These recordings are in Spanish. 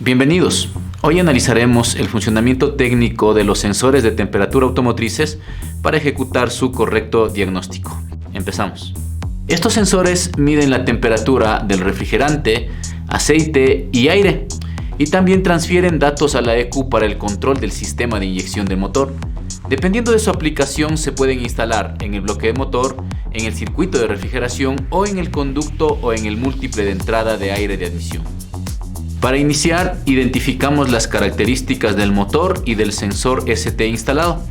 Bienvenidos. Hoy analizaremos el funcionamiento técnico de los sensores de temperatura automotrices para ejecutar su correcto diagnóstico. Empezamos. Estos sensores miden la temperatura del refrigerante, aceite y aire y también transfieren datos a la ECU para el control del sistema de inyección del motor. Dependiendo de su aplicación, se pueden instalar en el bloque de motor, en el circuito de refrigeración o en el conducto o en el múltiple de entrada de aire de admisión. Para iniciar, identificamos las características del motor y del sensor ST instalado.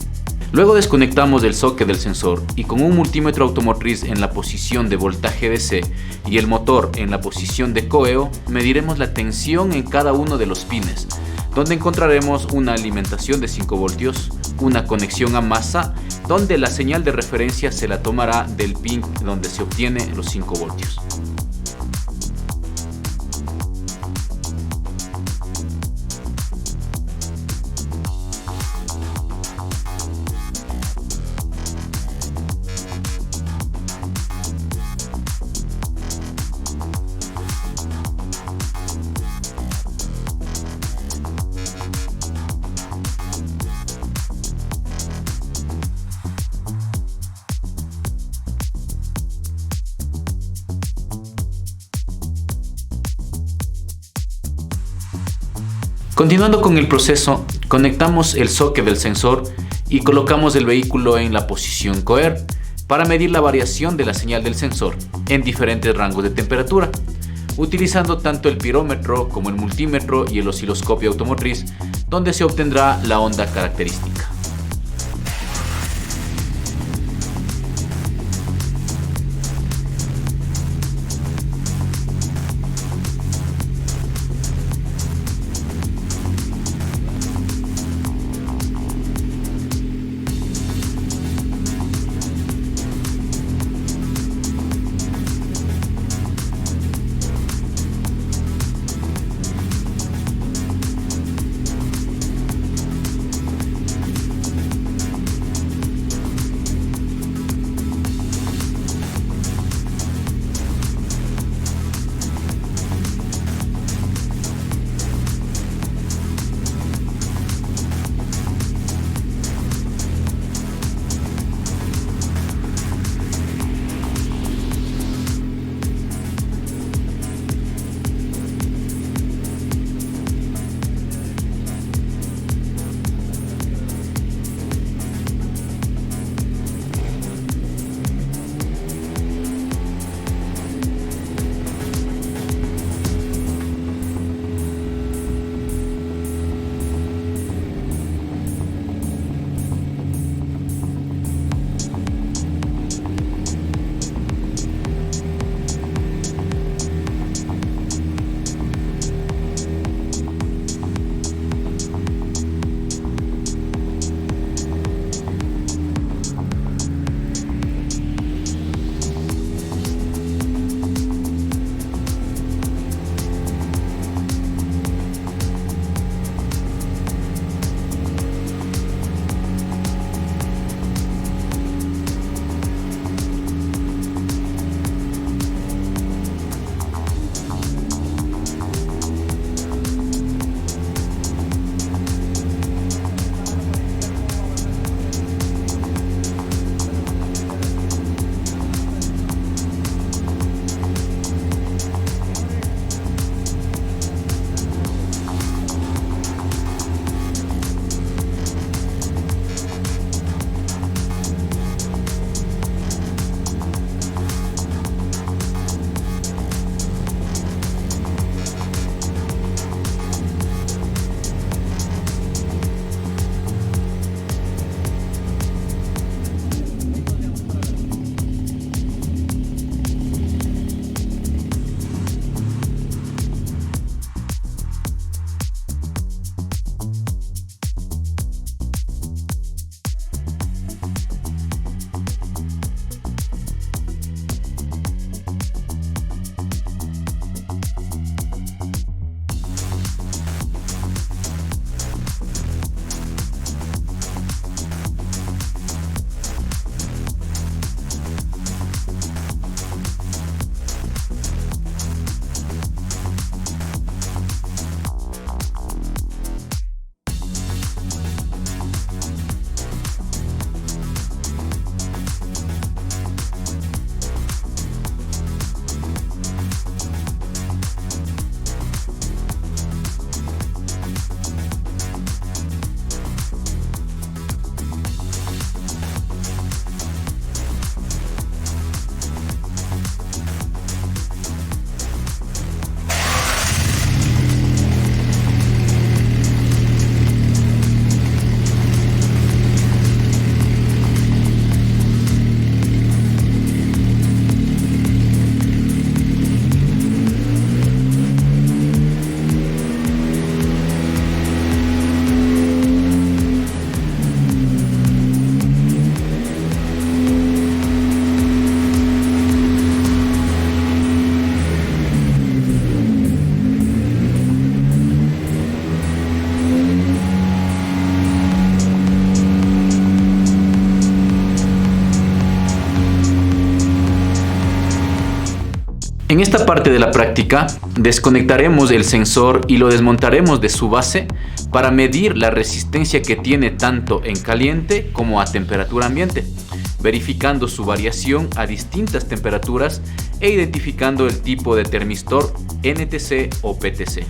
Luego desconectamos del socket del sensor y con un multímetro automotriz en la posición de voltaje DC y el motor en la posición de coeo, mediremos la tensión en cada uno de los pines, donde encontraremos una alimentación de 5 voltios, una conexión a masa, donde la señal de referencia se la tomará del pin donde se obtiene los 5 voltios. Continuando con el proceso, conectamos el socket del sensor y colocamos el vehículo en la posición coer para medir la variación de la señal del sensor en diferentes rangos de temperatura, utilizando tanto el pirómetro como el multímetro y el osciloscopio automotriz, donde se obtendrá la onda característica. En esta parte de la práctica, desconectaremos el sensor y lo desmontaremos de su base para medir la resistencia que tiene tanto en caliente como a temperatura ambiente, verificando su variación a distintas temperaturas e identificando el tipo de termistor NTC o PTC.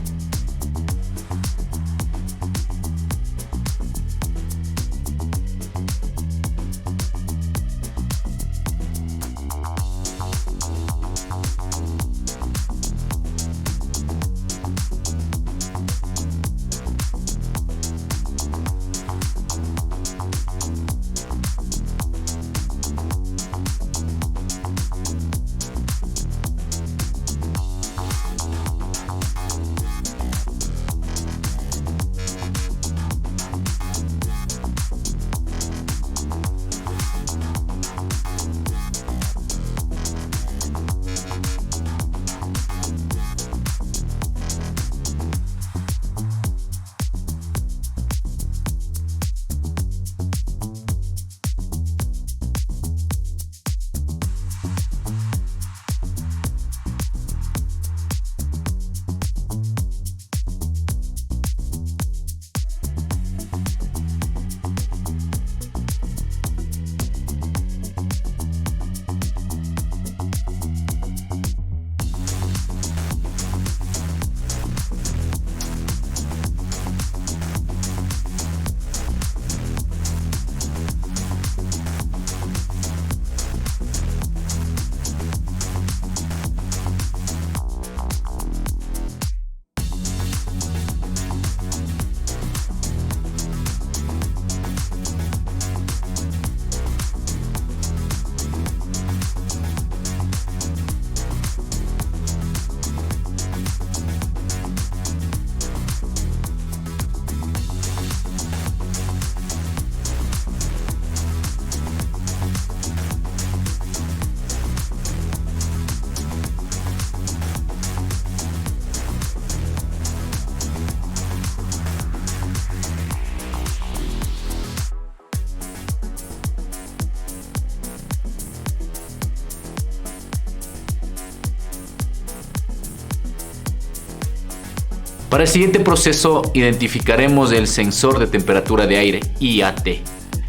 Para el siguiente proceso identificaremos el sensor de temperatura de aire IAT,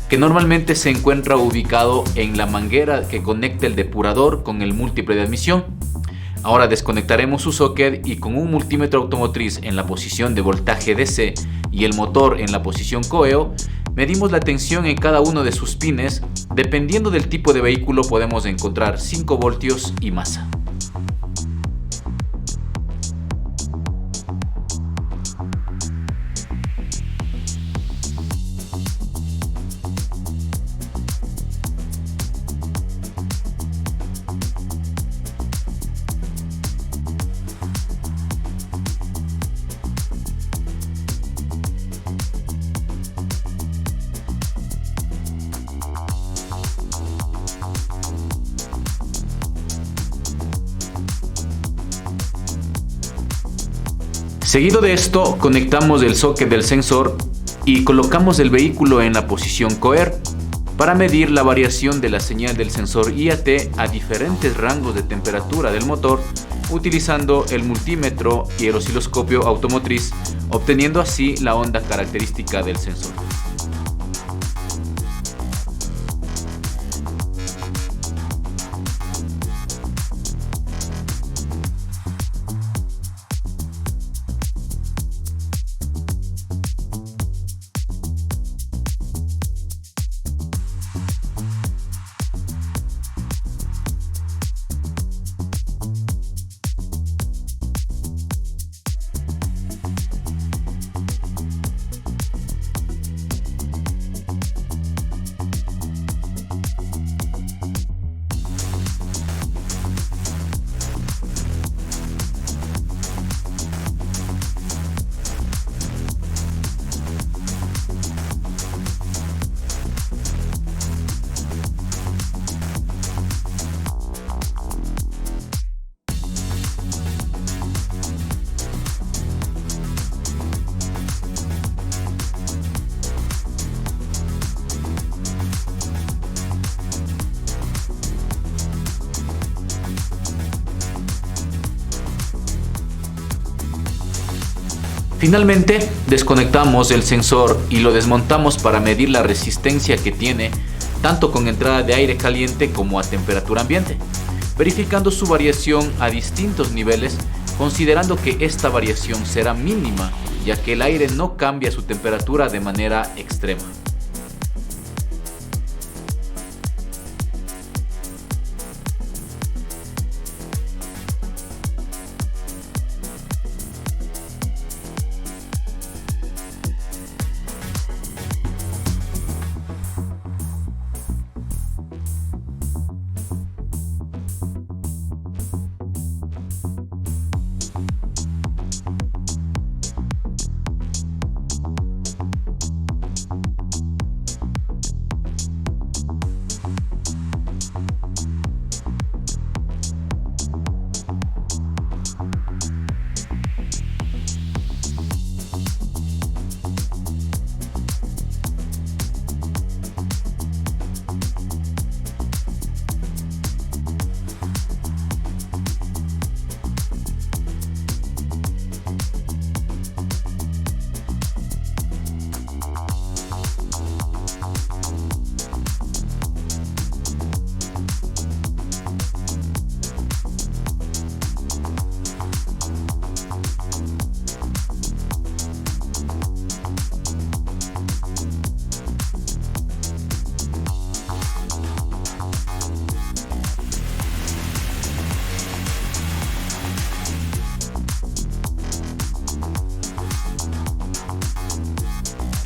que normalmente se encuentra ubicado en la manguera que conecta el depurador con el múltiple de admisión. Ahora desconectaremos su socket y con un multímetro automotriz en la posición de voltaje DC y el motor en la posición coeo, medimos la tensión en cada uno de sus pines. Dependiendo del tipo de vehículo podemos encontrar 5 voltios y más. Seguido de esto, conectamos el socket del sensor y colocamos el vehículo en la posición coer para medir la variación de la señal del sensor IAT a diferentes rangos de temperatura del motor, utilizando el multímetro y el osciloscopio automotriz, obteniendo así la onda característica del sensor. Finalmente, desconectamos el sensor y lo desmontamos para medir la resistencia que tiene tanto con entrada de aire caliente como a temperatura ambiente, verificando su variación a distintos niveles, considerando que esta variación será mínima ya que el aire no cambia su temperatura de manera extrema.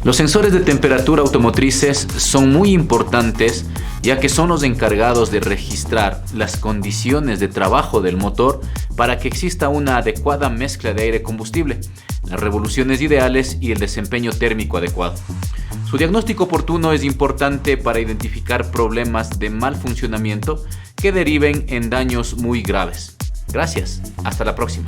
Los sensores de temperatura automotrices son muy importantes ya que son los encargados de registrar las condiciones de trabajo del motor para que exista una adecuada mezcla de aire-combustible, las revoluciones ideales y el desempeño térmico adecuado. Su diagnóstico oportuno es importante para identificar problemas de mal funcionamiento que deriven en daños muy graves. Gracias, hasta la próxima.